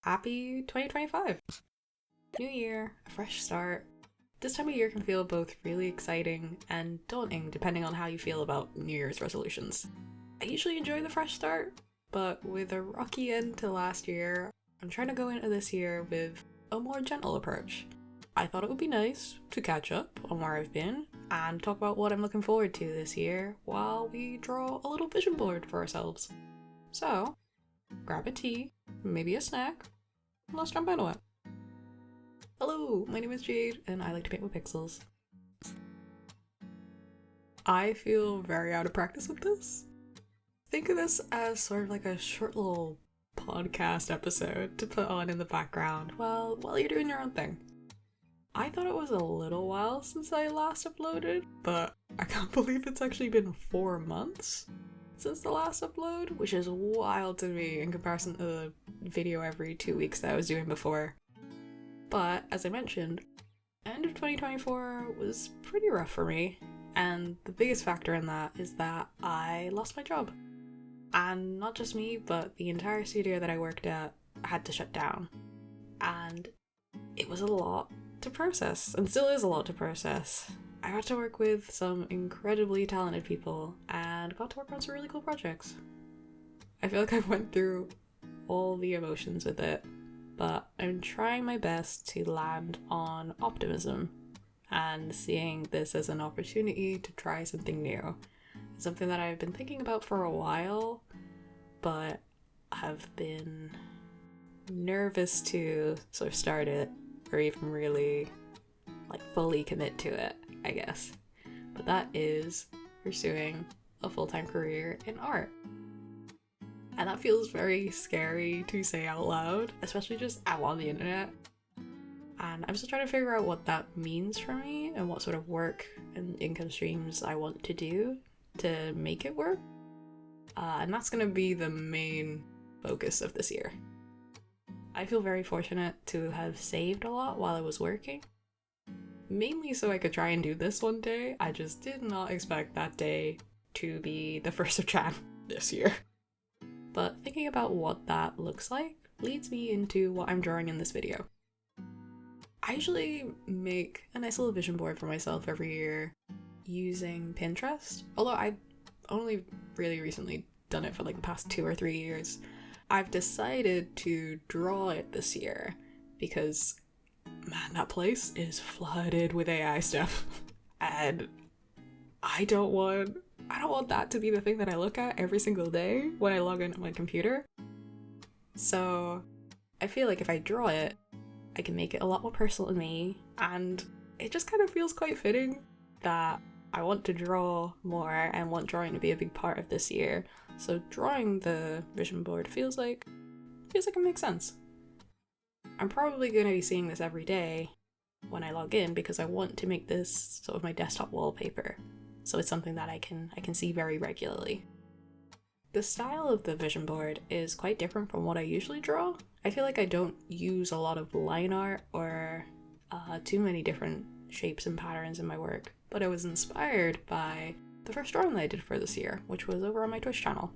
Happy 2025! New year, a fresh start. This time of year can feel both really exciting and daunting depending on how you feel about New Year's resolutions. I usually enjoy the fresh start, but with a rocky end to last year, I'm trying to go into this year with a more gentle approach. I thought it would be nice to catch up on where I've been and talk about what I'm looking forward to this year while we draw a little vision board for ourselves. So, grab a tea, maybe a snack, and let's jump into it. Hello, my name is Jade and I like to paint with pixels. I feel very out of practice with this. Think of this as sort of like a short little podcast episode to put on in the background while you're doing your own thing. I thought it was a little while since I last uploaded, but I can't believe it's actually been 4 months since the last upload, which is wild to me in comparison to the video every 2 weeks that I was doing before. But as I mentioned, end of 2024 was pretty rough for me, and the biggest factor in that is that I lost my job. And not just me, but the entire studio that I worked at had to shut down. And it was a lot to process, and still is a lot to process. I got to work with some incredibly talented people and got to work on some really cool projects. I feel like I went through all the emotions with it, but I'm trying my best to land on optimism and seeing this as an opportunity to try something new. Something that I've been thinking about for a while, but have been nervous to sort of start it or even really fully commit to it, I guess. But that is pursuing a full-time career in art. And that feels very scary to say out loud, especially just out on the internet. And I'm still trying to figure out what that means for me and what sort of work and income streams I want to do to make it work. And that's going to be the main focus of this year. I feel very fortunate to have saved a lot while I was working. Mainly so I could try and do this one day. I just did not expect that day to be the 1st of Jan this year. But thinking about what that looks like leads me into what I'm drawing in this video. I usually make a nice little vision board for myself every year using Pinterest, although I've only really recently done it for the past 2 or 3 years. I've decided to draw it this year because, man, that place is flooded with AI stuff, and I don't want that to be the thing that I look at every single day when I log into my computer. So I feel like if I draw it, I can make it a lot more personal to me, and it just kind of feels quite fitting that I want to draw more and want drawing to be a big part of this year. So drawing the vision board feels like it makes sense. I'm probably going to be seeing this every day when I log in because I want to make this sort of my desktop wallpaper. So it's something that I can see very regularly. The style of the vision board is quite different from what I usually draw. I feel like I don't use a lot of line art or too many different shapes and patterns in my work, but I was inspired by the first drawing that I did for this year, which was over on my Twitch channel.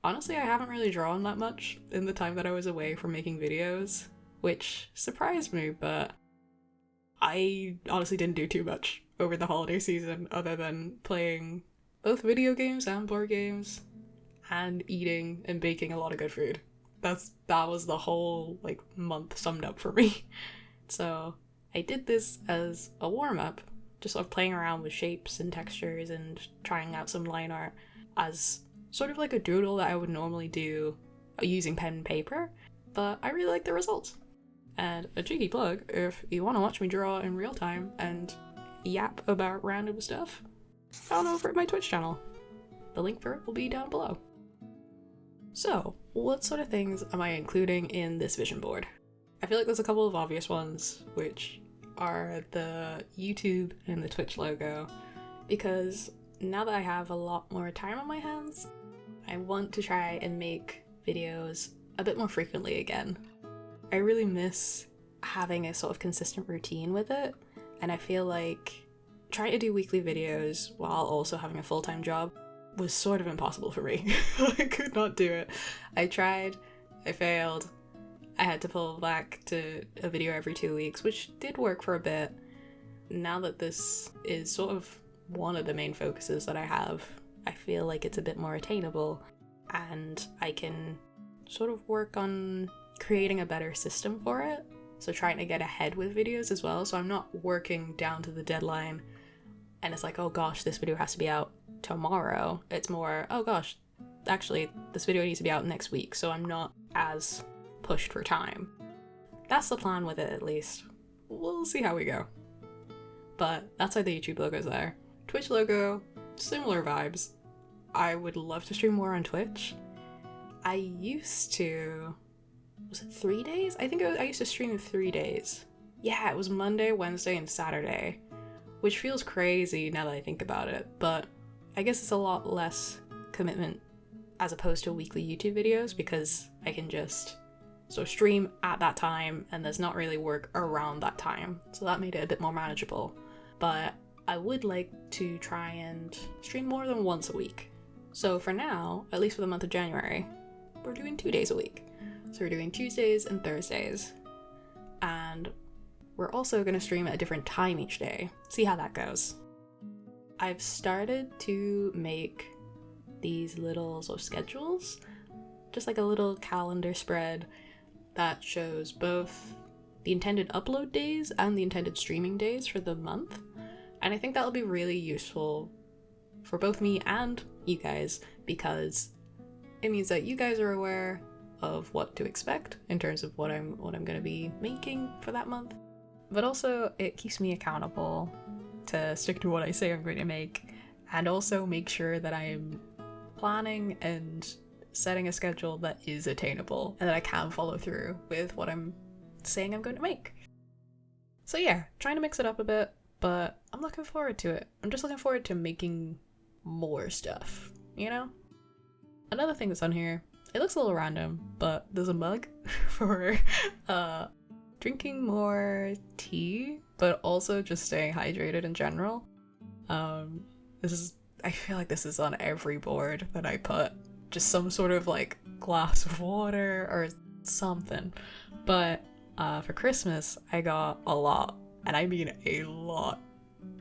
Honestly, I haven't really drawn that much in the time that I was away from making videos, which surprised me, but I honestly didn't do too much over the holiday season other than playing both video games and board games and eating and baking a lot of good food. That was the whole month summed up for me. So I did this as a warm-up, just sort of playing around with shapes and textures and trying out some line art as sort of like a doodle that I would normally do using pen and paper, but I really like the results. And a cheeky plug, if you want to watch me draw in real time and yap about random stuff, head on over at my Twitch channel. The link for it will be down below. So, what sort of things am I including in this vision board? I feel like there's a couple of obvious ones, which are the YouTube and the Twitch logo, because now that I have a lot more time on my hands, I want to try and make videos a bit more frequently again. I really miss having a sort of consistent routine with it, and I feel like trying to do weekly videos while also having a full-time job was sort of impossible for me. I could not do it. I tried, I failed, I had to pull back to a video every 2 weeks, which did work for a bit. Now that this is sort of one of the main focuses that I have, I feel like it's a bit more attainable, and I can sort of work on creating a better system for it. So trying to get ahead with videos as well, so I'm not working down to the deadline and it's like, oh gosh, this video has to be out tomorrow. It's more, oh gosh, actually this video needs to be out next week, so I'm not as pushed for time. That's the plan with it, at least. We'll see how we go. But that's why the YouTube logo's there. Twitch logo, similar vibes. I would love to stream more on Twitch. I used to... Was it 3 days? I think I used to stream 3 days. Yeah, it was Monday, Wednesday, and Saturday. Which feels crazy now that I think about it, but I guess it's a lot less commitment as opposed to weekly YouTube videos, because I can just stream at that time and there's not really work around that time. So that made it a bit more manageable. But I would like to try and stream more than once a week. So for now, at least for the month of January, we're doing 2 days a week. So we're doing Tuesdays and Thursdays. And we're also going to stream at a different time each day. See how that goes. I've started to make these little sort of schedules, just like a little calendar spread that shows both the intended upload days and the intended streaming days for the month. And I think that'll be really useful for both me and you guys, because it means that you guys are aware of what to expect in terms of what I'm going to be making for that month. But also it keeps me accountable to stick to what I say I'm going to make, and also make sure that I am planning and setting a schedule that is attainable and that I can follow through with what I'm saying I'm going to make. So yeah, trying to mix it up a bit, but I'm looking forward to it. I'm just looking forward to making more stuff, you know? Another thing that's on here, it looks a little random, but there's a mug for drinking more tea, but also just staying hydrated in general. I feel like this is on every board that I put, just some sort of like glass of water or something. But for Christmas, I got a lot, and I mean a lot,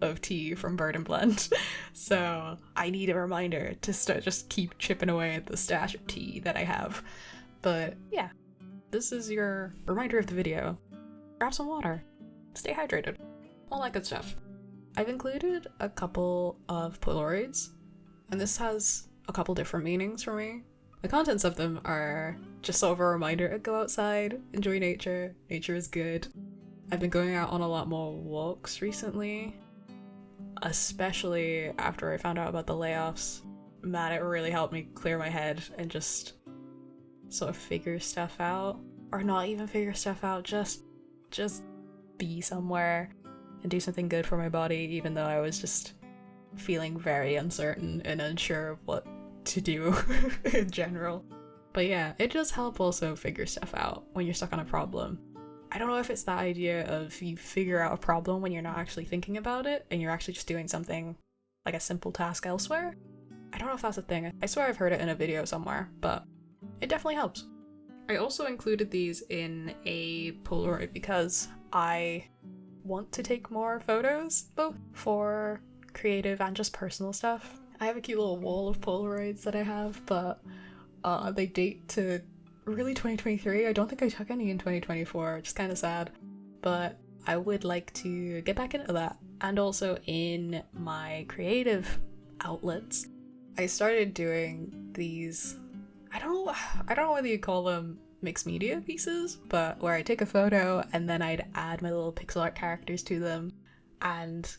of tea from Bird and Blend. So I need a reminder to just keep chipping away at the stash of tea that I have. But yeah, this is your reminder of the video. Grab some water, stay hydrated, all that good stuff. I've included a couple of Polaroids, and this has a couple different meanings for me. The contents of them are just sort of a reminder to go outside, enjoy nature. Nature is good. I've been going out on a lot more walks recently, especially after I found out about the layoffs. Man, it really helped me clear my head and just sort of figure stuff out. Or not even figure stuff out, just be somewhere and do something good for my body, even though I was just feeling very uncertain and unsure of what to do in general. But yeah, it does help also figure stuff out when you're stuck on a problem. I don't know if it's that idea of you figure out a problem when you're not actually thinking about it and you're actually just doing something like a simple task elsewhere. I don't know if that's a thing. I swear I've heard it in a video somewhere, but it definitely helps. I also included these in a Polaroid because I want to take more photos, both for creative and just personal stuff. I have a cute little wall of Polaroids that I have, but they date to really 2023. I don't think I took any in 2024, which is kind of sad, but I would like to get back into that. And also in my creative outlets, I started doing these, I don't know whether you call them mixed media pieces, but where I take a photo and then I'd add my little pixel art characters to them and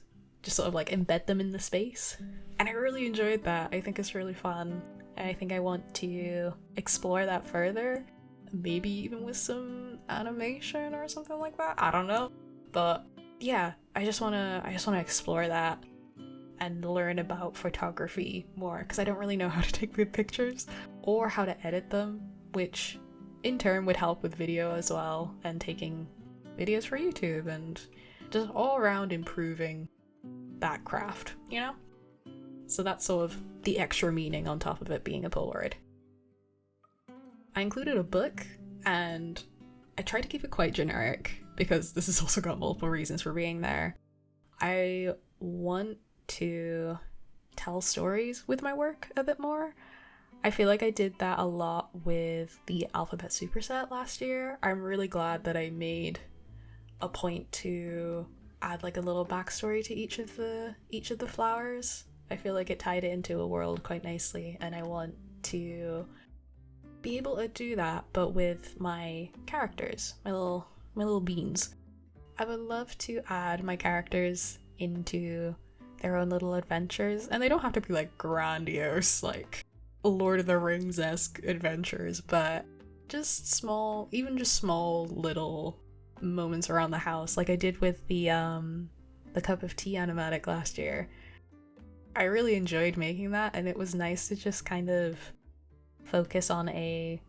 just sort of like embed them in the space. And I really enjoyed that. I think it's really fun. And I think I want to explore that further, maybe even with some animation or something like that. I don't know, but yeah, I just wanna explore that and learn about photography more, because I don't really know how to take good pictures or how to edit them, which in turn would help with video as well, and taking videos for YouTube and just all around improving that craft, you know? So that's sort of the extra meaning on top of it being a Polaroid. I included a book, and I tried to keep it quite generic because this has also got multiple reasons for being there. I want to tell stories with my work a bit more. I feel like I did that a lot with the Alphabet Superset last year. I'm really glad that I made a point to add like a little backstory to each of the flowers. I feel like it tied it into a world quite nicely, and I want to be able to do that, but with my characters, my little beans. I would love to add my characters into their own little adventures, and they don't have to be like grandiose, like Lord of the Rings-esque adventures, but just small little moments around the house, like I did with the cup of tea animatic last year. I really enjoyed making that, and it was nice to just kind of focus on a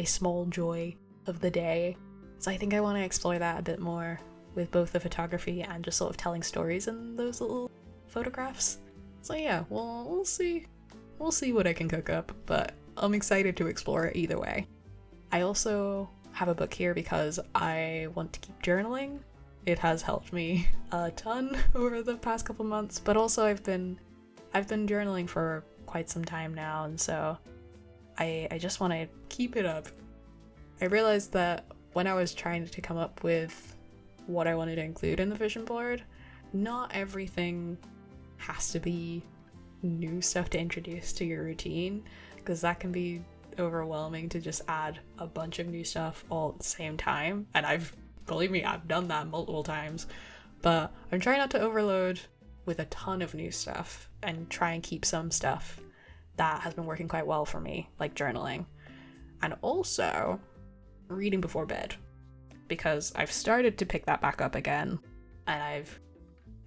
small joy of the day. So I think I want to explore that a bit more with both the photography and just sort of telling stories in those little photographs. So yeah, we'll see what I can cook up, but I'm excited to explore it either way. I also have a book here because I want to keep journaling. It has helped me a ton over the past couple months, but also I've been journaling for quite some time now, and so I just want to keep it up. I realized that when I was trying to come up with what I wanted to include in the vision board, not everything has to be new stuff to introduce to your routine, because that can be overwhelming to just add a bunch of new stuff all at the same time. And believe me, I've done that multiple times, but I'm trying not to overload with a ton of new stuff and try and keep some stuff that has been working quite well for me, like journaling. And also reading before bed, because I've started to pick that back up again, and I've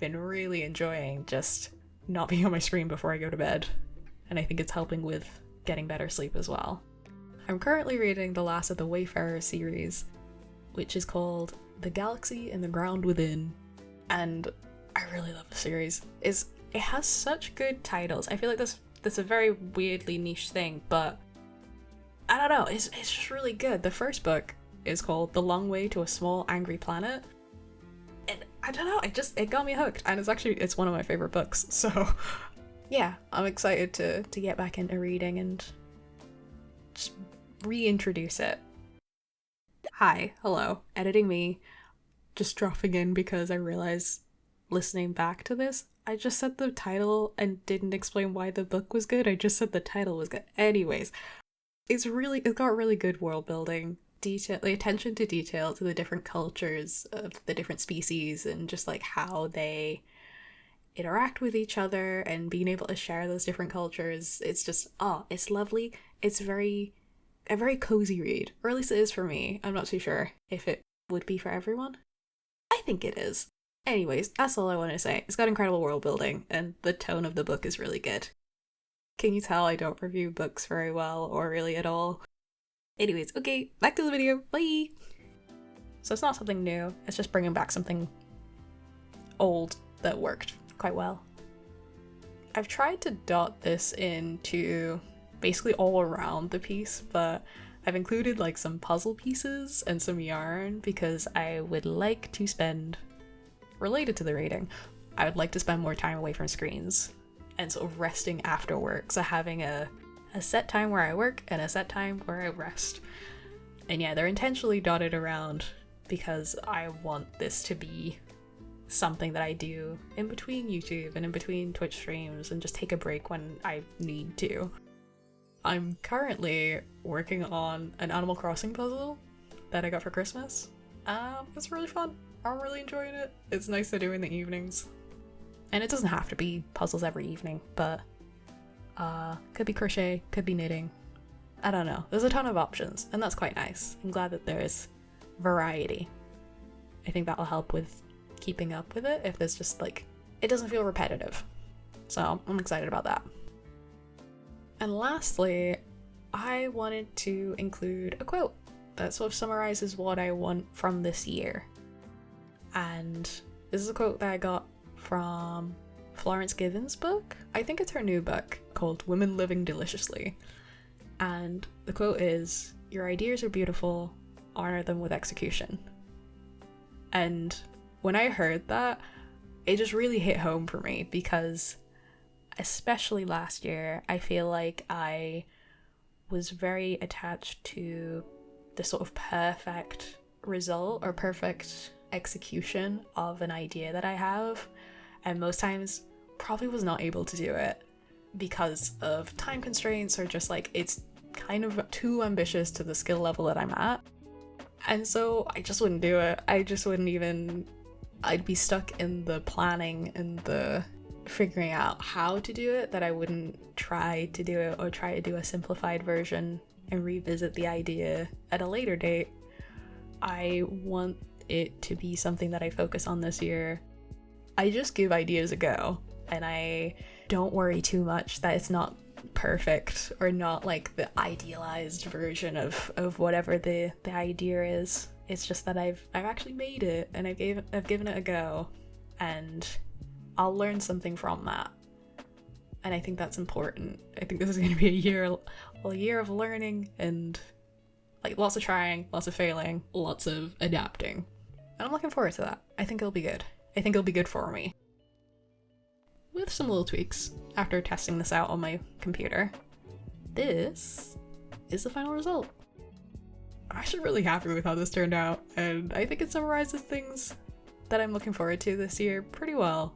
been really enjoying just not being on my screen before I go to bed, and I think it's helping with getting better sleep as well. I'm currently reading the last of the Wayfarer series, which is called The Galaxy and the Ground Within, and I really love the series. It has such good titles. I feel like that's a very weirdly niche thing, but I don't know, it's just really good. The first book is called The Long Way to a Small Angry Planet, and I don't know, it got me hooked, and it's one of my favorite books. So yeah, I'm excited to get back into reading and just reintroduce it. Hi, hello, editing me, just dropping in because I realized listening back to this, I just said the title and didn't explain why the book was good. I just said the title was good. Anyways, it's got really good world building, detail, the attention to detail to the different cultures of the different species, and just like how they interact with each other and being able to share those different cultures. It's just, it's lovely. It's a very cozy read, or at least it is for me. I'm not too sure if it would be for everyone. I think it is. Anyways, that's all I want to say. It's got incredible world building, and the tone of the book is really good. Can you tell I don't review books very well, or really at all? Anyways, okay, back to the video. Bye! So it's not something new, it's just bringing back something old that worked quite well. I've tried to dot this into basically all around the piece, but I've included like some puzzle pieces and some yarn because I would like to spend, related to the reading, I would like to spend more time away from screens and sort of resting after work. So having a set time where I work and a set time where I rest. And yeah, they're intentionally dotted around because I want this to be something that I do in between YouTube and in between Twitch streams and just take a break when I need to. I'm currently working on an Animal Crossing puzzle that I got for Christmas. It's really fun. I'm really enjoying it. It's nice to do in the evenings. And it doesn't have to be puzzles every evening, but could be crochet, could be knitting. I don't know. There's a ton of options, and that's quite nice. I'm glad that there's variety. I think that'll help with keeping up with it if there's just like, it doesn't feel repetitive. So I'm excited about that. And lastly, I wanted to include a quote that sort of summarizes what I want from this year. And this is a quote that I got from Florence Given's book. I think it's her new book called Women Living Deliciously. And the quote is, "Your ideas are beautiful, honor them with execution. And when I heard that, it just really hit home for me, because especially last year, I feel like I was very attached to the sort of perfect result or perfect execution of an idea that I have, and most times probably was not able to do it because of time constraints, or just like it's kind of too ambitious to the skill level that I'm at. And so I just wouldn't do it. I'd be stuck in the planning and the figuring out how to do it, that I wouldn't try to do it, or try to do a simplified version and revisit the idea at a later date. I want it to be something that I focus on this year. I just give ideas a go, and I don't worry too much that it's not perfect or not like the idealized version of whatever the idea is. It's just that I've actually made it, and I've given it a go, and I'll learn something from that. And I think that's important. I think this is going to be a year of learning, and like lots of trying, lots of failing, lots of adapting. And I'm looking forward to that. I think it'll be good. I think it'll be good for me. With some little tweaks after testing this out on my computer, this is the final result. I'm actually really happy with how this turned out, and I think it summarizes things that I'm looking forward to this year pretty well.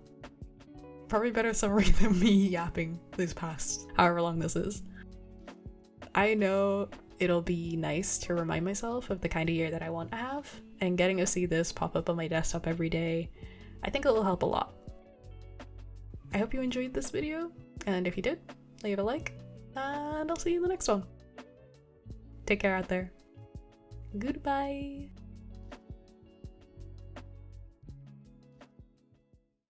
Probably better summary than me yapping this past however long this is. I know it'll be nice to remind myself of the kind of year that I want to have, and getting to see this pop up on my desktop every day, I think it'll help a lot. I hope you enjoyed this video, and if you did, leave a like, and I'll see you in the next one. Take care out there. Goodbye.